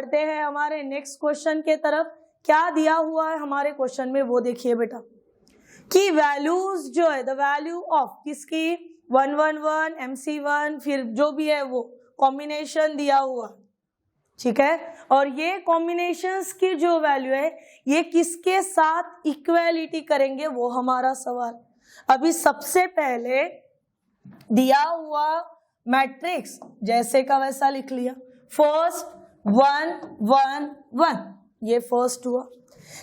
बढ़ते हैं हमारे नेक्स्ट क्वेश्चन के तरफ। क्या दिया हुआ है हमारे क्वेश्चन में वो देखिए बेटा, कि वैल्यूज जो है, द वैल्यू ऑफ किसकी 111 MC1 फिर जो भी है वो कॉम्बिनेशन दिया हुआ, ठीक है। और ये कॉम्बिनेशंस की जो वैल्यू है ये किसके साथ इक्वालिटी करेंगे वो हमारा सवाल। अभी सबसे पहले दिया हुआ मैट्रिक्स जैसे का वैसा लिख लिया, फर्स्ट 1 1 1 ये फर्स्ट हुआ।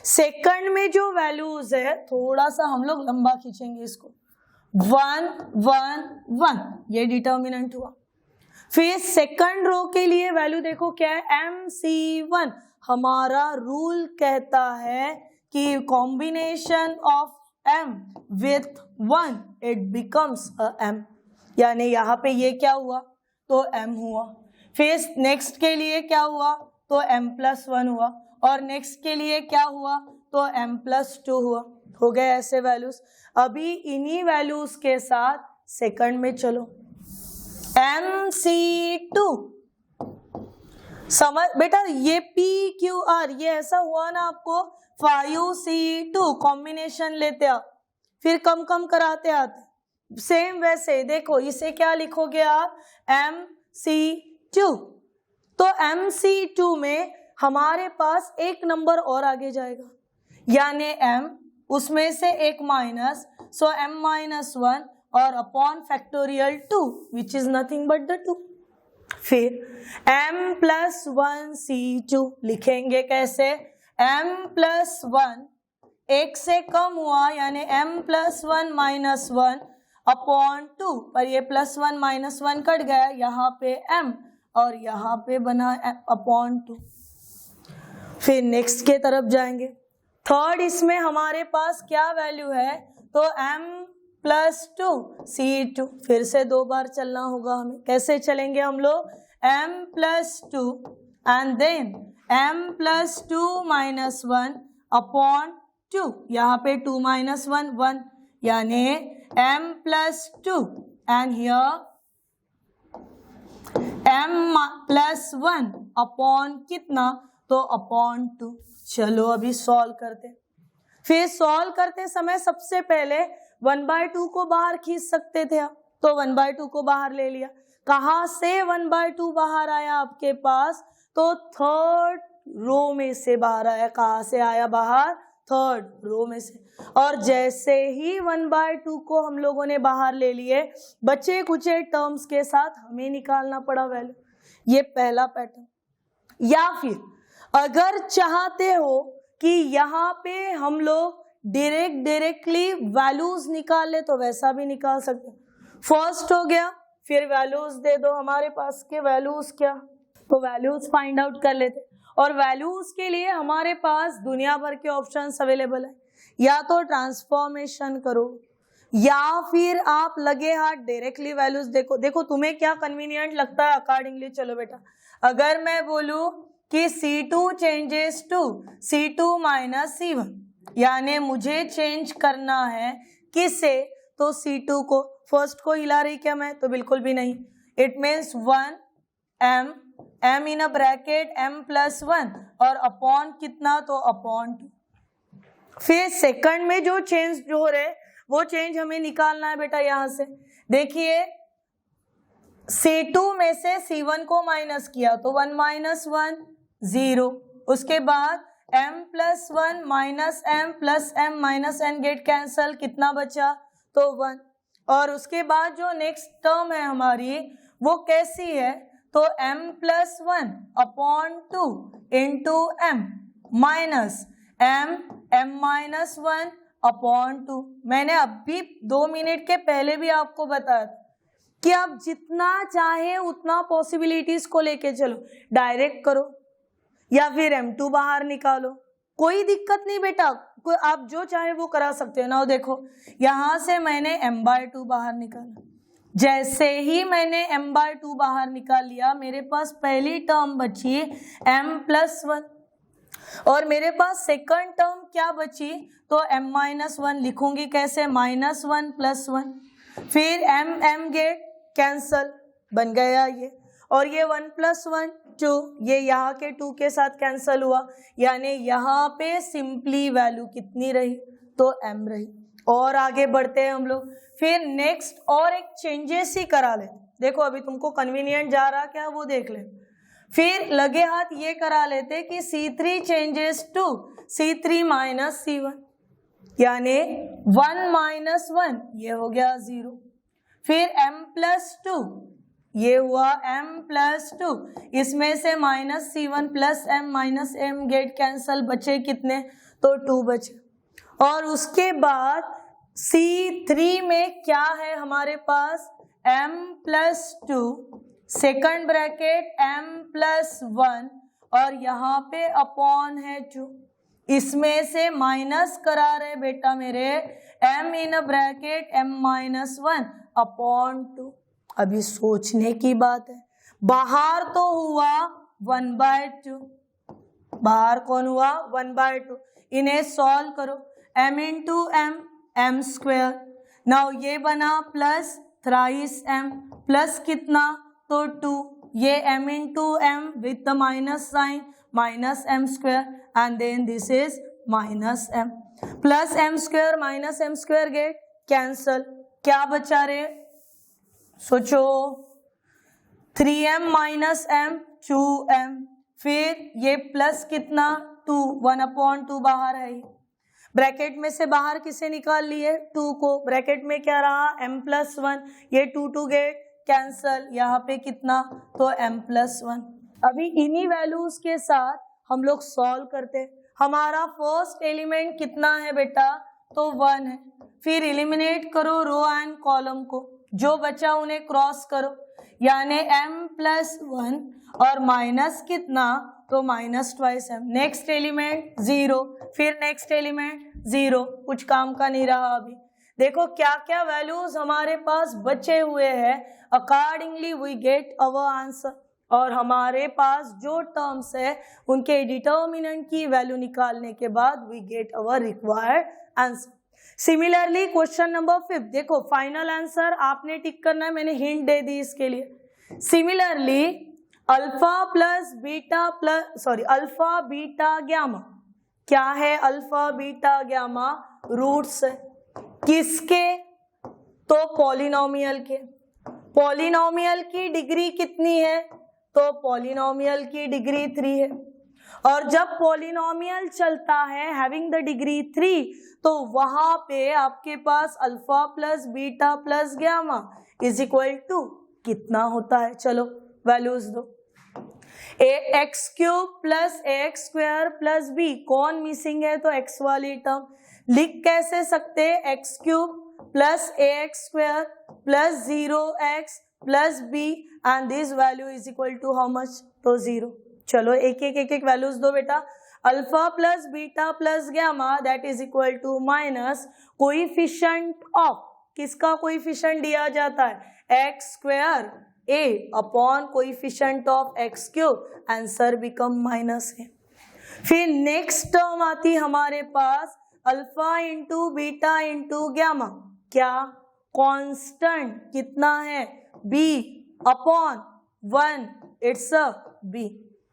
सेकंड में जो वैल्यूज है थोड़ा सा हम लोग लंबा खींचेंगे इसको, 1 1 1 ये डिटर्मिनेंट हुआ। फिर सेकंड रो के लिए वैल्यू देखो क्या है, MC1। हमारा रूल कहता है कि combination of M with 1 it becomes a M, यानी यहाँ पे ये क्या हुआ तो M हुआ। फिर नेक्स्ट के लिए क्या हुआ तो M+1 हुआ, और नेक्स्ट के लिए क्या हुआ तो M+2 हुआ। हो गए ऐसे वैल्यूज। अभी इन्हीं वैल्यूज के साथ सेकंड में चलो, MC2 समझ बेटा, ये PQR ये ऐसा हुआ ना आपको, 5C2 कॉम्बिनेशन लेते आप फिर कम कम कराते आते, सेम वैसे देखो इसे क्या लिखोगे आप MC2। तो MC2 में हमारे पास एक नंबर और आगे जाएगा, यानी M उसमें से एक माइनस, सो M-1 और upon factorial 2 which is nothing but the 2। फिर M+1C2 लिखेंगे कैसे, M+1 एक से कम हुआ यानी M+1 -1 अपॉन 2, पर ये +1 -1 कट गया, यहाँ पे M और यहाँ पे बना अपॉन 2। फिर नेक्स्ट के तरफ जाएंगे, थर्ड इसमें हमारे पास क्या वैल्यू है तो M+2C2। फिर से दो बार चलना होगा हमें, कैसे चलेंगे हम लोग, M+2 and then M+2 -1 upon 2, यहाँ पे 2 - 1 1, यानी M+2 and here M+1 upon कितना तो अपॉन 2। चलो अभी सॉल्व करते। फिर सॉल्व करते समय सबसे पहले 1/2 को बाहर खींच सकते थे आप, तो 1/2 को बाहर ले लिया। कहाँ से 1/2 बाहर आया आपके पास तो थर्ड रो में से बाहर आया। कहाँ से आया बाहर, थर्ड रो में से। और जैसे ही 1/2 को हम लोगों ने बाहर ले लिए, बचे कुचे टर्म्स के साथ हमें निकालना पड़ा वैल्यू। ये पहला पैटर्न। या फिर अगर चाहते हो कि यहाँ पे हम लोग डायरेक्टली वैल्यूज निकाल ले तो वैसा भी निकाल सकते। फर्स्ट हो गया, फिर वैल्यूज दे दो हमारे पास के वैल्यूज क्या, तो वैल्यूज फाइंड आउट कर लेते। और वैल्यूज के लिए हमारे पास दुनिया भर के ऑप्शंस अवेलेबल है, या तो ट्रांसफॉर्मेशन करो या फिर आप लगे हाथ डायरेक्टली वैल्यूज देखो तुम्हें क्या कन्वीनियंट लगता है अकॉर्डिंगली। चलो बेटा, अगर मैं बोलूं कि C2 changes to C2 - C1, यानी मुझे चेंज करना है किसे तो C2 को। फर्स्ट को हिला रही क्या मैं, तो बिल्कुल भी नहीं। It means 1 M in a bracket M+1 और अपॉन कितना तो अपॉन 2। फिर सेकंड में जो चेंज जो हो रहे वो चेंज हमें निकालना है बेटा। यहां से देखिए C2 में से C1 को माइनस किया तो 1 - 1 0, उसके बाद M+1 -M plus M -N get cancel, कितना बचा तो 1। और उसके बाद जो नेक्स्ट टर्म है हमारी वो कैसी है तो M+1 upon 2 into M minus M-1 upon 2। मैंने अभी 2 मिनट के पहले भी आपको बताया कि आप जितना चाहे उतना पॉसिबिलिटीज को लेके चलो, डायरेक्ट करो या फिर M2 बाहर निकालो, कोई दिक्कत नहीं बेटा, कोई आप जो चाहे वो करा सकते हो ना। देखो यहां से मैंने M/2 बाहर निकाला, जैसे ही मैंने M/2 बाहर निकाल लिया मेरे पास पहली टर्म बची M+1 और मेरे पास सेकंड टर्म क्या बची तो M-1 लिखूंगी कैसे, -1 + 1, फिर M गेट कैंसल बन गया ये। और ये 1 + 1 2, ये यहाँ के 2 के साथ कैंसल हुआ, यानी यहाँ पे सिंपली वैल्यू कितनी रही, तो m रही। और आगे बढ़ते हैं हम लोग, फिर नेक्स्ट और एक चेंजेस ही करा ले। देखो अभी तुमको कन्वीनियंट जा रहा क्या वो देख ले। फिर लगे हाथ ये करा लेते कि C3 changes to C3 - C1, यानी 1 - 1 ये हो गया 0। फिर m + 2 ये हुआ m + 2, इसमें से -C1 + m - m get cancel, बचे कितने, तो 2 बचे। और उसके बाद C3 में क्या है हमारे पास, m + 2 सेकंड ब्रैकेट m + 1 और यहाँ पे अपॉन है 2, इसमें से माइनस करा रहे बेटा मेरे m in bracket m - 1 upon 2। अभी सोचने की बात है, बाहर तो हुआ 1/2, बाहर कौन हुआ 1/2, इन्हें सॉल्व करो, m × m m², नाउ ये बना प्लस थ्राइस m प्लस कितना, तो 2, ये m × m with the minus sign -m² and then this is -m, plus m² -m² get cancel, क्या बचा रे, सोचो 3m - m 2m, फिर ये प्लस कितना 2, 1/2 बाहर है, ब्रैकेट में से बाहर किसे निकाल लिए 2 को, ब्रैकेट में क्या रहा m + 1, ये 2 गेट कैंसल, यहाँ पे कितना, तो m + 1। अभी इन्हीं वैल्यूज के साथ हम लोग सॉल्व करते हैं। हमारा फर्स्ट एलिमेंट कितना है बेटा, तो 1 है। फिर एलिमिनेट करो रो एंड कॉलम को, जो बचा उन्हें क्रॉस करो, यानी m + 1 और माइनस कितना, तो -2m। नेक्स्ट एलिमेंट 0, फिर नेक्स्ट एलिमेंट 0, कुछ काम का नहीं रहा। अभी देखो क्या क्या वैल्यूज हमारे पास बचे हुए हैं, accordingly we get our answer. और हमारे पास जो टर्म्स है उनके डिटर्मिनेंट की वैल्यू निकालने के बाद we get our required answer. Similarly question number 5, देखो फाइनल आंसर आपने टिक करना है, मैंने हिंट दे दी इसके लिए। सिमिलरली अल्फा बीटा गामा, क्या है अल्फा बीटा गामा, रूट्स है किसके, तो पॉलिनोमियल के। पॉलिनोमियल की डिग्री कितनी है, तो पॉलिनोमियल की डिग्री 3 है। और जब पॉलिनोमियल चलता है हैविंग द डिग्री 3, तो वहां पे आपके पास alpha + beta + gamma is equal to कितना होता है, चलो वैल्यूज दो। ax³ + ax² + b, कौन मिसिंग है, तो x वाली टर्म। लिख कैसे सकते, x³ + ax² + 0x + b and this value is equal to how much, तो 0। चलो एक एक वैल्यूज दो बेटा। Alpha + beta + gamma that is equal to minus coefficient of, किसका कोइफिशिएंट दिया जाता है, x² a upon coefficient of x³, answer become minus है। फिर नेक्स्ट टर्म आती हमारे पास अल्फा × बीटा × गामा, क्या कांस्टेंट कितना है, b upon 1, it's a b।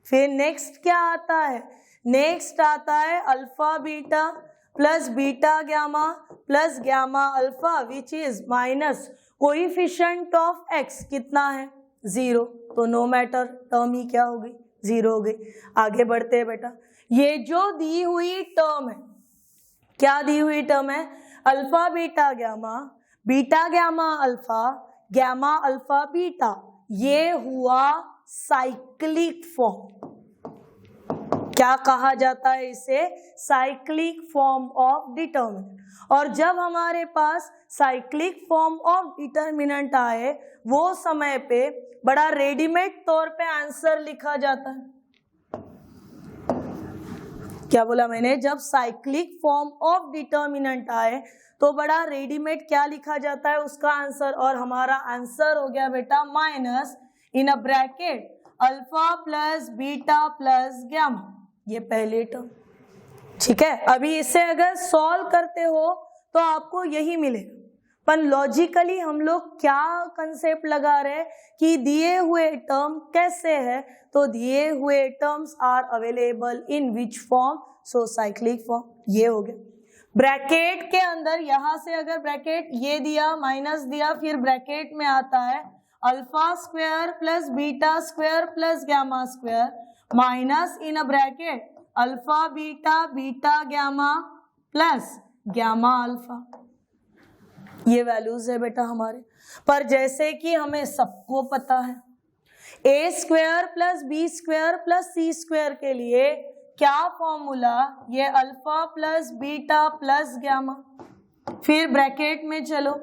फिर नेक्स्ट क्या आता है, नेक्स्ट आता है alpha beta + beta gamma + gamma alpha which is minus coefficient of x कितना है, 0, तो नो मैटर, टर्म ही क्या हो गई, 0 हो गई। आगे बढ़ते हैं बेटा, ये जो दी हुई टर्म है, क्या दी हुई टर्म है, alpha beta gamma alpha, gamma alpha beta, ये हुआ साइक्लिक फॉर्म। क्या कहा जाता है इसे, साइक्लिक फॉर्म ऑफ डिटर्मिनेंट। और जब हमारे पास साइक्लिक फॉर्म ऑफ डिटर्मिनेंट आए, वो समय पे बड़ा रेडीमेड तौर पे आंसर लिखा जाता है। क्या बोला मैंने, जब साइक्लिक फॉर्म ऑफ डिटर्मिनेंट आए तो बड़ा रेडीमेड क्या लिखा जाता है, उसका आंसर। और हमारा आंसर हो गया बेटा minus in a bracket alpha + beta + gamma, ये पहली टर्म, ठीक है। अभी इसे अगर सॉल्व करते हो तो आपको यही मिलेगा, पर लॉजिकली हम लोग क्या कंसेप्ट लगा रहे हैं कि दिए हुए टर्म कैसे है, तो दिए हुए terms are available in which form, so cyclic form. ये हो गया ब्रैकेट के अंदर, यहां से अगर ब्रैकेट ये दिया माइनस दिया, फिर ब्रैकेट में आता है alpha square plus beta square plus gamma square minus in a bracket alpha beta beta gamma plus gamma alpha. ये वैल्यूज है बेटा हमारे। पर जैसे कि हमें सबको पता है A square plus B square plus C square के लिए क्या फॉर्मूला, ये alpha plus beta plus gamma. फिर ब्रैकेट में चलो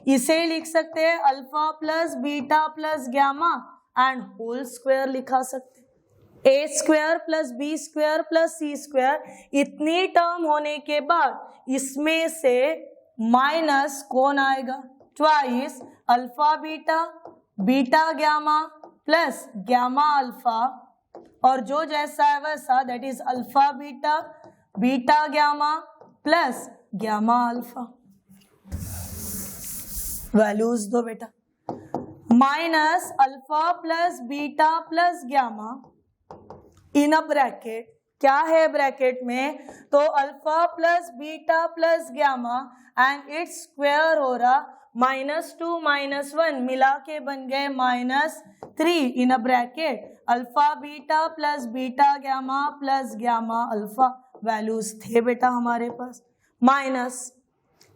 इसे लिख सकते हैं alpha plus beta plus gamma and whole square लिखा सकते हैं। A square plus B square plus C square, इतनी टर्म होने के बाद इसमें से माइनस कौन आएगा, twice alpha beta beta gamma plus gamma alpha, और जो जैसा है वैसा, that is alpha beta beta gamma plus gamma alpha. Values दो बेटा, minus alpha plus beta plus gamma in a bracket, क्या है ब्रैकेट में, तो alpha plus beta plus gamma and it's square हो रहा -2 -1 मिला के बन गए -3 in a bracket alpha beta plus beta gamma plus gamma alpha. Values थे बेटा हमारे पास, minus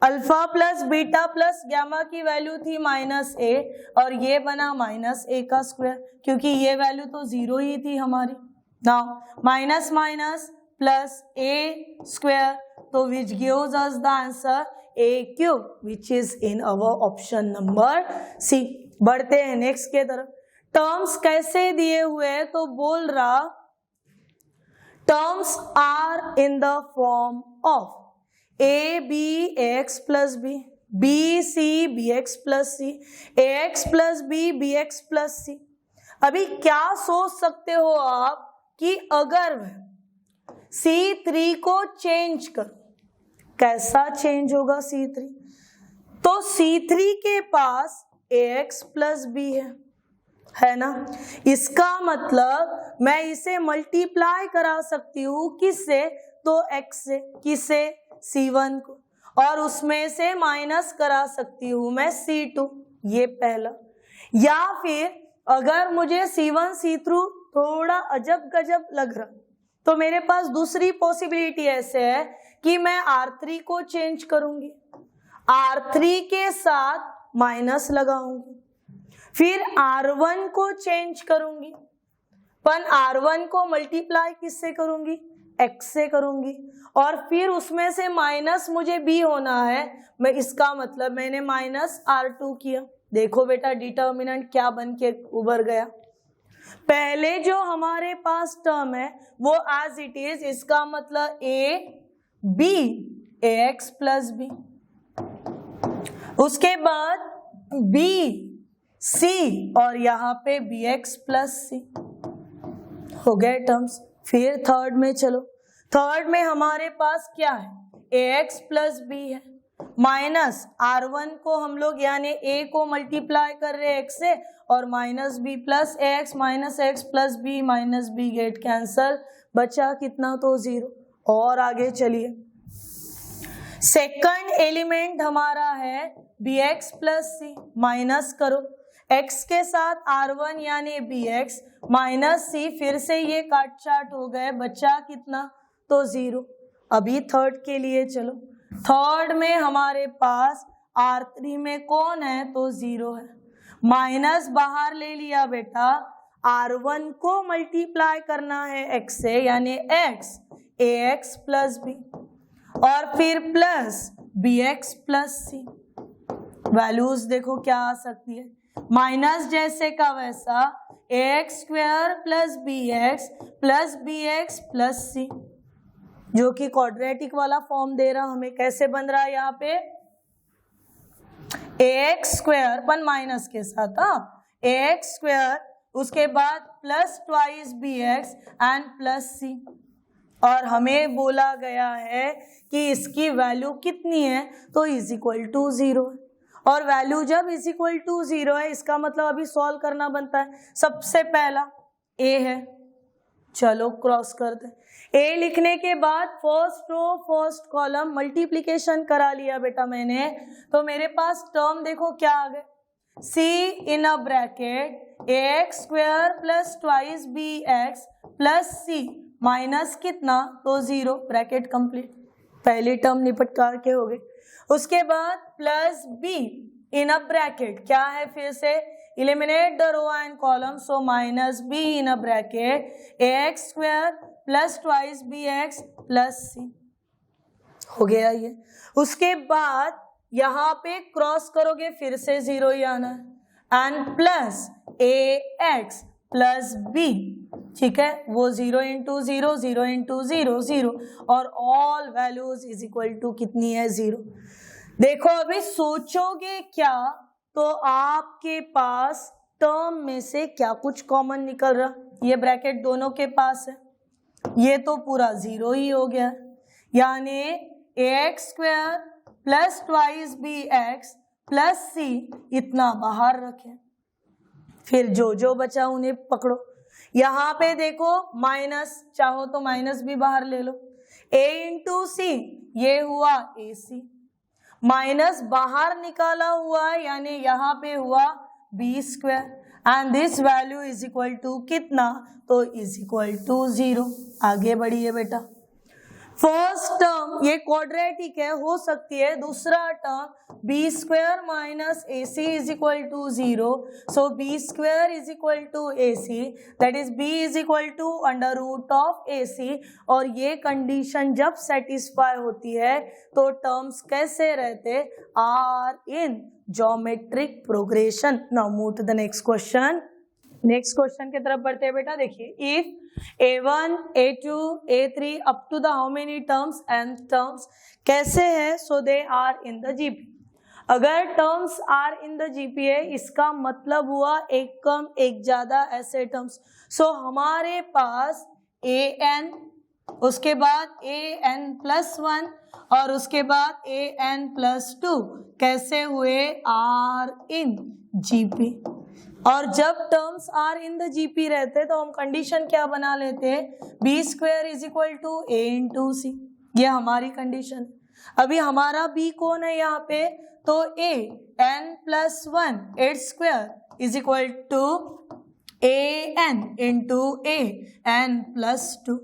alpha plus beta plus gamma की वैल्यू थी -a और ये बना -a का स्क्वायर, क्योंकि ये वैल्यू तो 0 ही थी हमारी। Now minus minus plus a square, तो which gives us the answer a cube, which is in our option number C. बढ़ते हैं नेक्स्ट के तरफ। टर्म्स कैसे दिए हुए हैं, तो बोल रहा terms are in the form of A B X plus B, B C B X plus C, A X plus B B X plus C. अभी क्या सोच सकते हो आप कि अगर C3 को चेंज करो, कैसा चेंज होगा C3, तो C3 के पास ax प्लस बी है ना। इसका मतलब मैं इसे मल्टीप्लाई करा सकती हूँ किससे, तो x से, किसे, C1 को, और उसमें से माइनस करा सकती हूँ मैं C2, ये पहला। या फिर अगर मुझे C1 C2 थोड़ा अजब गजब लग रहा, तो मेरे पास दूसरी पॉसिबिलिटी ऐसे है कि मैं R3 को चेंज करूंगी, R3 के साथ माइनस लगाऊंगी, फिर R1 को चेंज करूंगी, पर R1 को मल्टीप्लाई किससे करूंगी, x से करूंगी, और फिर उसमें से माइनस मुझे b होना है, मैं इसका मतलब मैंने -R2 किया। देखो बेटा डिटर्मिनेंट क्या बन के उभर गया। पहले जो हमारे पास टर्म है वो एज इट इज, इसका मतलब a b ax plus b, उसके बाद b c और यहाँ पे bx प्लस c हो गए टर्म्स। फिर थर्ड में चलो, थर्ड में हमारे पास क्या है, ax प्लस b है, माइनस R1 को हम लोग यानी a को मल्टीप्लाई कर रहे हैं x से, और minus b plus ax minus x plus b minus b get cancel, बचा कितना, तो 0। और आगे चलिए, सेकंड एलिमेंट हमारा है bx प्लस c, माइनस करो x के साथ R1 यानी bx माइनस c, फिर से ये काट चाट हो गए, बचा कितना, तो 0। अभी थर्ड के लिए चलो, थर्ड में हमारे पास R3 में कौन है, तो 0 है, माइनस बाहर ले लिया बेटा, R1 को मल्टीप्लाई करना है x से यानी x ax प्लस b, और फिर plus bx plus c। Values देखो क्या आ सकती है, माइनस जैसे का वैसा ax square plus bx plus c, जो कि क्वाड्रेटिक वाला फॉर्म दे रहा हमें। कैसे बन रहा है यहाँ पे, ax स्क्वायर पर माइनस के साथ, ax स्क्वायर, उसके बाद plus twice bx and plus c, और हमें बोला गया है कि इसकी वैल्यू कितनी है, तो इज इक्वल टू 0, और वैल्यू जब इज इक्वल टू 0 है, इसका मतलब अभी सॉल्व करना बनता है। सबसे पहला ए है, चलो क्रॉस करते हैं। ए लिखने के बाद first row first column multiplication करा लिया बेटा मैंने, तो मेरे पास टर्म देखो क्या आ गए, C in a bracket A X square plus twice B X plus C minus कितना, तो 0, ब्रैकेट कंप्लीट। पहली टर्म निपट के हो गई। उसके बाद plus B in a bracket क्या है, फिर से eliminate the row and column, so minus b in a bracket ax square plus twice bx plus c हो गया ये। उसके बाद यहाँ पे क्रॉस करोगे फिर से 0 ही आना है, and plus ax plus b, ठीक है, वो 0 इंटू 0, 0 इंटू 0, 0, और all values is equal to कितनी है, 0। देखो अभी सोचोगे क्या, तो आपके पास टर्म में से क्या कुछ कॉमन निकल रहा, ये ब्रैकेट दोनों के पास है, ये तो पूरा 0 ही हो गया, यानी ax square plus twice bx plus c इतना बाहर रखें, फिर जो बचा उन्हें पकड़ो। यहाँ पे देखो माइनस, चाहो तो माइनस भी बाहर ले लो, a इंटू सी ये हुआ ac, माइनस बाहर निकाला हुआ यानी यहाँ पे हुआ b square, and this value is equal to कितना, तो इज इक्वल टू 0। आगे बढ़िए बेटा, फर्स्ट टर्म ये क्वाड्रेटिक है, हो सकती है, दूसरा term B square minus A C is equal to 0, so B square is equal to A C, that is B is equal to under root of A C. और ये condition जब satisfy होती है तो टर्म्स कैसे रहते, are in geometric progression. Now move to the next question. Next question की तरफ बढ़ते हैं बेटा। देखिए, if a1 a2 a3 up to the how many terms and terms कैसे है, so they are in the GP. अगर terms are in the GP है, इसका मतलब हुआ एक कम एक ज्यादा ऐसे टर्म्स। सो हमारे पास an, उसके बाद an प्लस 1 और उसके बाद an प्लस 2 कैसे हुए, आर इन जीपी। और जब terms are in the GP रहते तो हम कंडीशन क्या बना लेते, B square is equal to A into C, ये हमारी कंडीशन। अभी हमारा बी कौन है यहाँ पे, तो A N plus 1 at square is equal to A N into A N plus 2,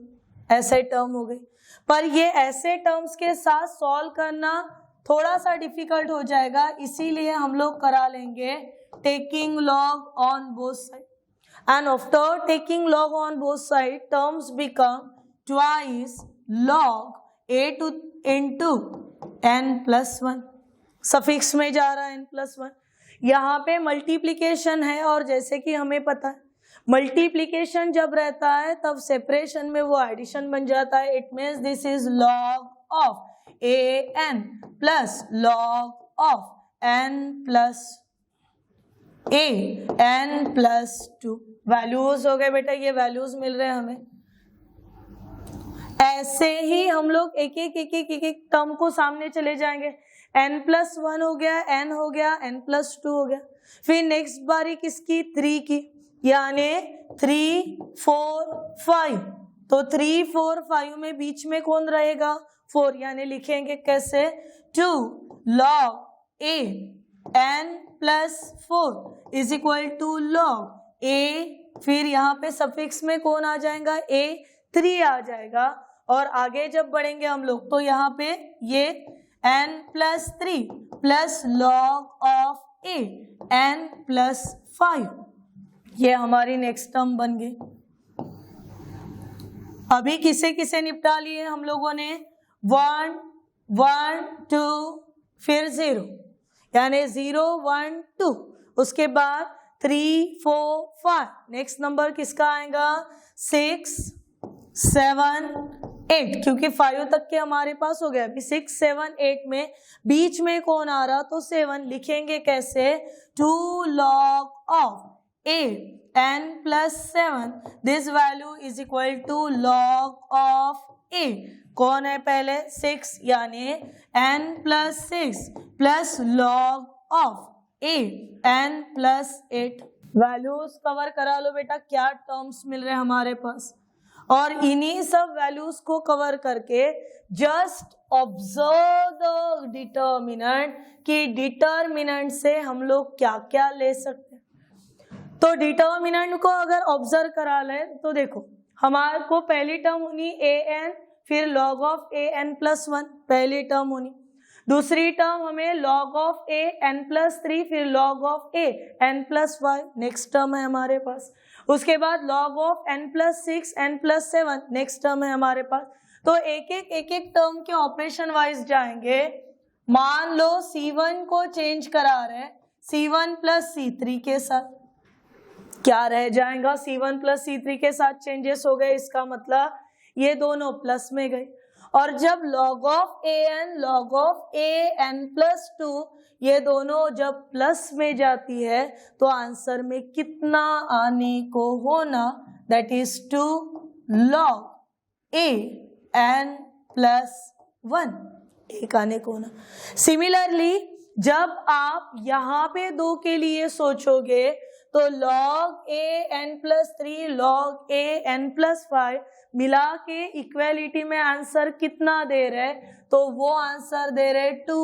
ऐसे टर्म हो गई। पर ये ऐसे टर्म्स के साथ सॉल्व करना थोड़ा सा डिफिकल्ट हो जाएगा, इसीलिए हम लोग करा लेंगे taking log on both sides, and after taking log on both sides terms become twice log a to into n plus 1, suffix में जा रहा है n plus 1। यहाँ पे मल्टीप्लीकेशन है और जैसे कि हमें पता है मल्टीप्लीकेशन जब रहता है तब सेपरेशन में वो एडिशन बन जाता है। It means this is log of a n plus log of n plus a n plus 2। Values हो गए बेटा, ये वैल्यूज मिल रहे हैं हमें। ऐसे ही हम लोग एक एक टर्म को सामने चले जाएंगे। n प्लस 1 हो गया, n हो गया, n प्लस 2 हो गया। फिर नेक्स्ट बारी किसकी, 3 की, यानी 3 4 5। तो 3 4 5 में बीच में कौन रहेगा, 4, यानी लिखेंगे कैसे, 2 log a n plus 4 is equal to log A, फिर यहाँ पे सफिक्स में कौन आ जाएगा, a 3 आ जाएगा। और आगे जब बढ़ेंगे हम लोग तो यहाँ पे ये n plus 3 plus log of a n plus 5, ये हमारी नेक्स्ट टर्म बन गई। अभी किसे किसे निपटा लिए हम लोगों ने, 1 1 2 फिर 0, यानी 0 1 2, उसके बाद 3 4 5, नेक्स्ट नंबर किसका आएगा, 6 7 8, क्योंकि 5 तक के हमारे पास हो गया। अभी 6 7 8 में बीच में कौन आ रहा, तो 7, लिखेंगे कैसे, 2 log of a n plus 7, this value is equal to log of a, कौन है पहले, 6, यानी n प्लस 6 प्लस log of a N plus 8। Values cover करा लो बेटा, क्या टर्म्स मिल रहे हैं हमारे पास, और इन्हीं सब वैल्यूज को कवर करके जस्ट ऑब्जर्व द डिटर्मिनेंट कि डिटर्मिनेंट से हम लोग क्या क्या ले सकते हैं। तो डिटर्मिनेंट को अगर ऑब्जर्व करा ले तो देखो हमारे को पहली टर्म होनी ए एन, फिर log of a N plus 1 पहली टर्म होनी, दूसरी टर्म हमें log of a N plus 3, फिर log of a N plus 5 next term है हमारे पास, उसके बाद log of n plus 6 n plus 7 next term है हमारे पास। तो एक एक टर्म के ऑपरेशन वाइज जाएंगे। मान लो C1 को चेंज करा रहे C1 प्लस C3 के साथ, क्या रह जाएगा, C1 प्लस C3 के साथ चेंजेस हो गए, इसका मतलब ये दोनों प्लस में गए। और जब log of a N plus 2 ये दोनों जब प्लस में जाती है तो आंसर में कितना आने को होना, that is 2 log a N plus 1 एक आने को होना। सिमिलरली जब आप यहाँ पे 2 के लिए सोचोगे तो log a N plus 3 log a N plus 5 मिला के इक्वेलिटी में आंसर कितना दे रहे, तो वो आंसर दे रहे 2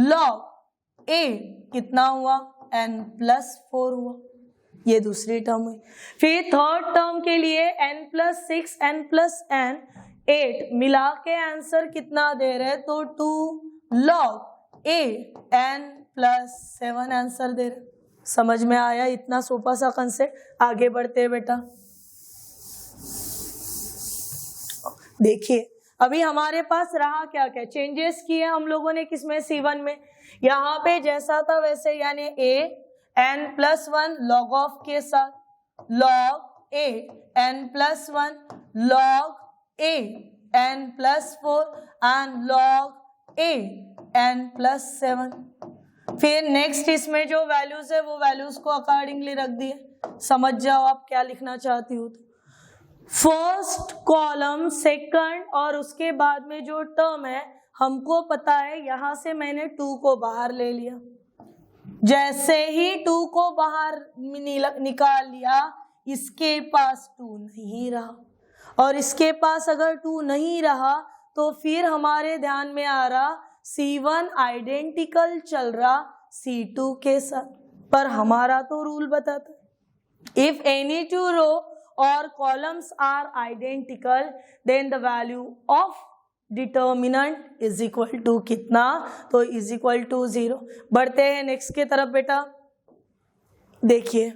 log ए कितना हुआ n प्लस 4 हुआ, ये दूसरी टर्म हुई। फिर थर्ड टर्म के लिए n plus 6 n plus n 8 मिला के आंसर कितना दे रहे, तो 2 log ए n प्लस 7 आंसर दे रहे। समझ में आया इतना सोपा सा कंसेप्ट। आगे बढ़ते हैं बेटा, देखिए अभी हमारे पास रहा क्या क्या चेंजेस किए हम लोगों ने किसमें, C1 में। यहाँ पे जैसा था वैसे, यानी a N plus 1 log of के साथ log a N plus 1 log a N plus 4 and log a N plus 7। फिर नेक्स्ट इसमें जो वैल्यूज है वो वैल्यूज को अकॉर्डिंगली रख दिए। समझ जाओ आप क्या लिखना चाहती हो। फर्स्ट कॉलम सेकंड और उसके बाद में जो टर्म है हमको पता है, यहां से मैंने 2 को बाहर ले लिया। जैसे ही 2 को बाहर निकाल लिया, इसके पास 2 नहीं रहा, और इसके पास अगर 2 नहीं रहा तो फिर हमारे ध्यान में आ रहा C1 आइडेंटिकल चल रहा C2 के साथ, पर हमारा तो रूल बताता if any 2 row or columns are identical then the value of determinant is equal to कितना, तो is equal to 0। बढ़ते हैं नेक्स्ट के तरफ बेटा। देखिए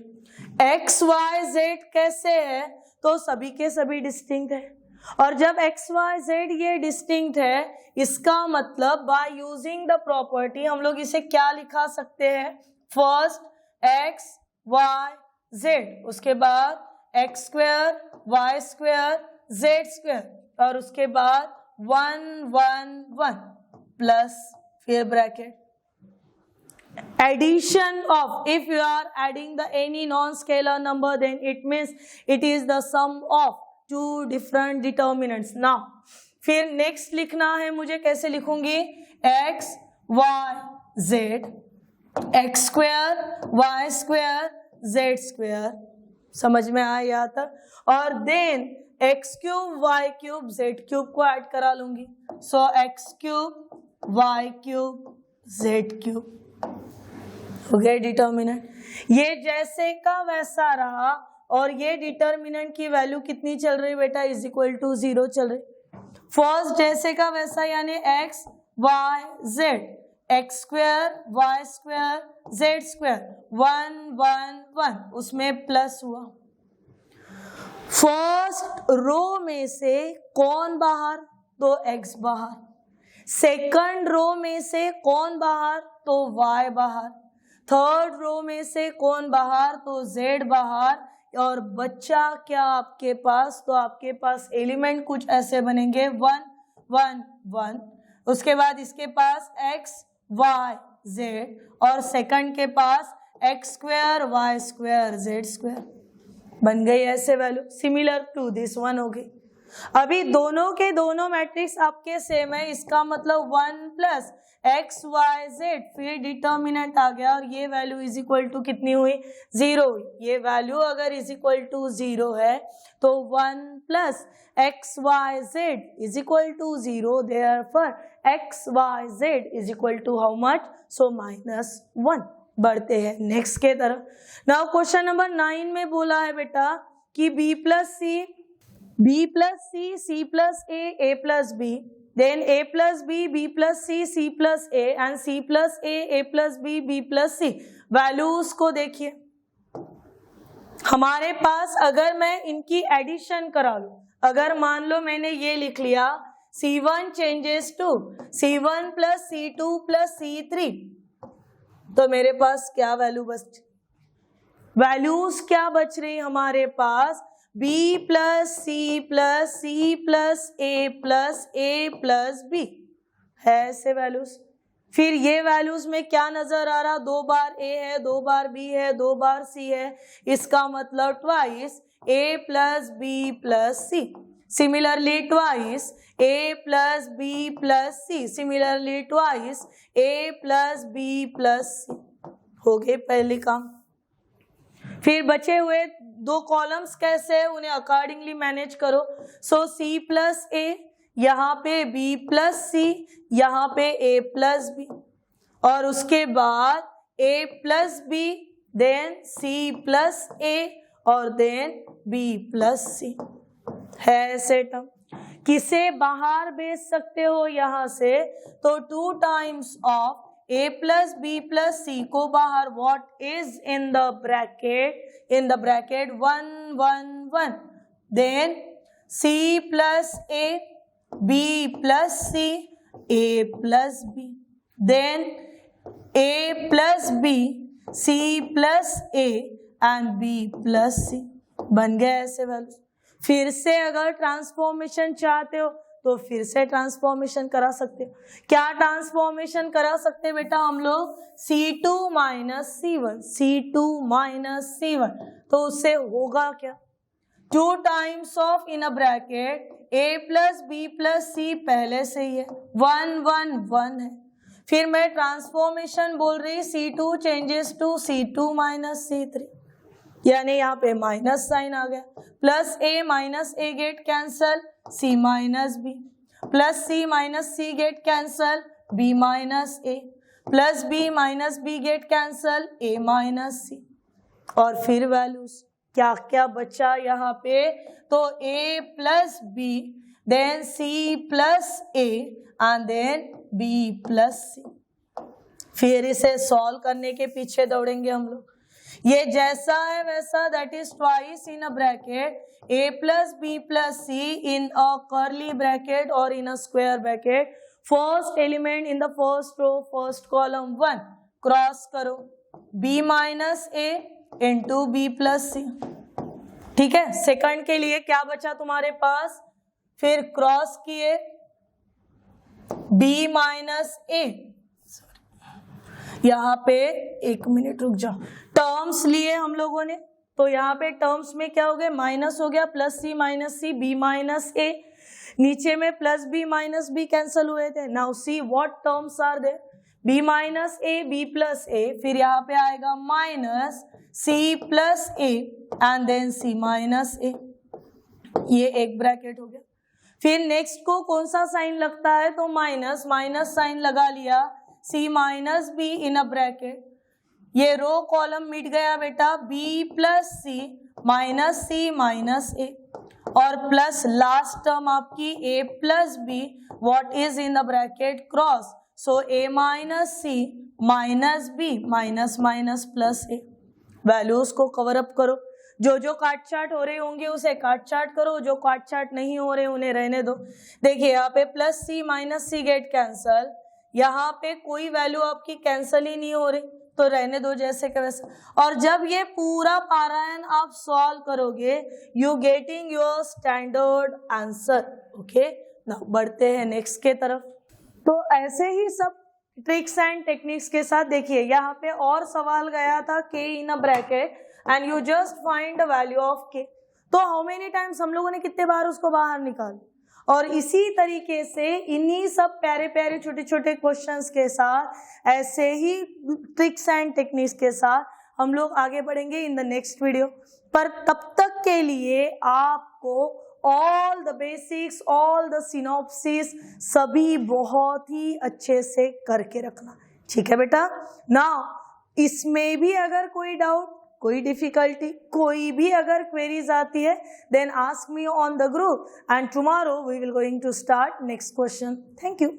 x y z कैसे है, तो सभी के सभी डिस्टिंक्ट है, और जब x y z ये डिस्टिंक्ट है इसका मतलब बाय यूजिंग द प्रॉपर्टी हम लोग इसे क्या लिखा सकते हैं, फर्स्ट x y z, उसके बाद x square Y square Z square, और उसके बाद 1 1 1 प्लस फिर bracket addition of, if you are adding the any non scalar number then it means it is the sum of 2 different determinants. Now फिर नेक्स्ट लिखना है मुझे, कैसे लिखूंगी, x Y z, x square Y square Z square, समझ में आया यहाँ तक, और then x cube Y cube Z cube को ऐड करा लूंगी, सो X cube Y cube Z cube हो गया डिटर्मिनेंट। ये जैसे का वैसा रहा, और ये डिटर्मिनेंट की वैल्यू कितनी चल रही बेटा, इज इक्वल टू 0 चल रही। फर्स्ट जैसे का वैसा यानी x Y z, x square Y square Z square 1 1 1, उसमें प्लस हुआ। फर्स्ट रो में से कौन बाहर, तो एक्स बाहर। सेकंड रो में से कौन बाहर, तो वाई बाहर। थर्ड रो में से कौन बाहर, तो जेड बाहर। और बच्चा क्या आपके पास, तो आपके पास एलिमेंट कुछ ऐसे बनेंगे 1 1 1, उसके बाद इसके पास एक्स वाई जेड, और सेकंड के पास X square Y square Z square, बन गई ऐसे value similar to this one हो गई। अभी दोनों के दोनों मैट्रिक्स आपके सेम है, इसका मतलब 1 प्लस एक्स वाई जेड, फिर डिटर्मिनेंट आ गया और ये वैल्यू इज इक्वल टू कितनी हुई, 0 हुई। ये वैल्यू अगर इज इक्वल टू 0 है तो 1 plus X Y Z is equal to 0, therefore X Y Z is equal to how much, so -1। बढ़ते हैं नेक्स्ट के तरफ। नाउ क्वेश्चन नंबर 9 में बोला है बेटा कि b plus c, b plus c, c plus a plus b, then a plus b, b plus c, c plus a and c plus a plus b, b plus c। Values को देखिए, हमारे पास अगर मैं इनकी addition करा लूं, अगर मान लो मैंने ये लिख लिया c1 changes to c1 plus c2 plus c3, तो मेरे पास क्या वैल्यू बच, वैल्यूज क्या बच रही हमारे पास, b plus C plus C plus A plus B है ऐसे वैल्यूज। फिर ये वैल्यूज में क्या नजर आ रहा, 2 बार a है, 2 बार b है, 2 बार c है, इसका मतलब twice a plus B plus C, similarly twice a plus B plus C, similarly twice a plus B plus C. हो गए पहले काम। फिर बचे हुए 2 कॉलम्स कैसे है, उन्हें अकॉर्डिंगली मैनेज करो। सो c प्लस ए, यहाँ पे b प्लस सी, यहाँ पे a प्लस बी, और उसके बाद a plus b, then c plus a और देन b प्लस सी है ऐसे टर्म। किसे बाहर भेज सकते हो यहाँ से, तो 2 times of a plus B plus C को बाहर, what is in the bracket, in the bracket 1 1 1, then c plus a, b plus c, a plus b, then a plus b, c plus a and b plus c। बन गया ऐसे value. फिर से अगर transformation चाहते हो तो फिर से ट्रांसफॉर्मेशन करा सकते हो। क्या ट्रांसफॉर्मेशन करा सकते बेटा हम लोग, C2 minus C1, C2 minus C1, तो उससे होगा क्या, 2 times of in a bracket a plus B plus C पहले से ही है, 1 1 1 है। फिर मैं ट्रांसफॉर्मेशन बोल रही C2 changes to C2 minus C3, यानी यहाँ पे माइनस साइन आ गया, plus a minus a get cancel, c minus B, plus c minus c get cancel, b minus a, plus b minus b get cancel, a minus c। और फिर values क्या क्या बचा यहाँ पे, तो a plus b, then c plus a and then b plus c। फिर इसे सॉल्व करने के पीछे दौड़ेंगे हम लोग। ये जैसा है वैसा, that is twice in a bracket a plus B plus C in a curly bracket और in a square bracket, first element in the first row first column 1, cross करो b minus a into B plus C. ठीक है, second के लिए क्या बचा तुम्हारे पास, फिर क्रॉस किए b माइनस a, यहाँ पे 1 मिनट रुक जाओ, टर्म्स लिए हम लोगों ने, तो यहाँ पे टर्म्स में क्या हो गया, माइनस हो गया, plus C minus C, B minus A, नीचे में plus B minus B cancel हुए थे। Now see what terms are there, B minus A, B plus A, फिर यहाँ पे आएगा minus C plus A and then C minus A, ये एक ब्रैकेट हो गया। फिर नेक्स्ट को कौन सा साइन लगता है, तो माइनस, माइनस साइन लगा लिया, c minus B in a bracket, ये रो कॉलम मिट गया बेटा, b plus C minus C minus A, और प्लस लास्ट टर्म आपकी a plus B, what is in the bracket cross, so a minus C minus B minus minus plus A. Values को cover up करो, जो जो काट चाट हो रहे होंगे उसे काट चाट करो, जो काट चाट नहीं हो रहे उन्हें रहने दो। देखिए यहाँ पे प्लस सी माइनस सी गेट कैंसल, यहाँ पे कोई वैल्यू आपकी कैंसल ही नहीं हो रही, तो रहने दो जैसे के वैसे। और जब ये पूरा पारायण आप सॉल्व करोगे, you getting your standard answer. Okay, ना बढ़ते हैं नेक्स्ट के तरफ। तो ऐसे ही सब ट्रिक्स एंड टेक्निक्स के साथ देखिए, यहाँ पे और सवाल गया था k in a bracket and you just find the value of k। तो हाउ मेनी टाइम्स हम लोगों ने कितने बार उसको बाहर निकाल। और इसी तरीके से इन्हीं सब प्यारे प्यारे छोटे छोटे क्वेश्चंस के साथ, ऐसे ही ट्रिक्स एंड टेक्निक्स के साथ हम लोग आगे बढ़ेंगे इन द नेक्स्ट वीडियो। पर तब तक के लिए आपको all the basics, all the synopsis सभी बहुत ही अच्छे से करके रखना, ठीक है बेटा। नाउ इसमें भी अगर कोई डाउट, कोई डिफिकल्टी, कोई भी अगर क्वेरीज आती है, then ask me on the group and tomorrow we will going to start next question. Thank you.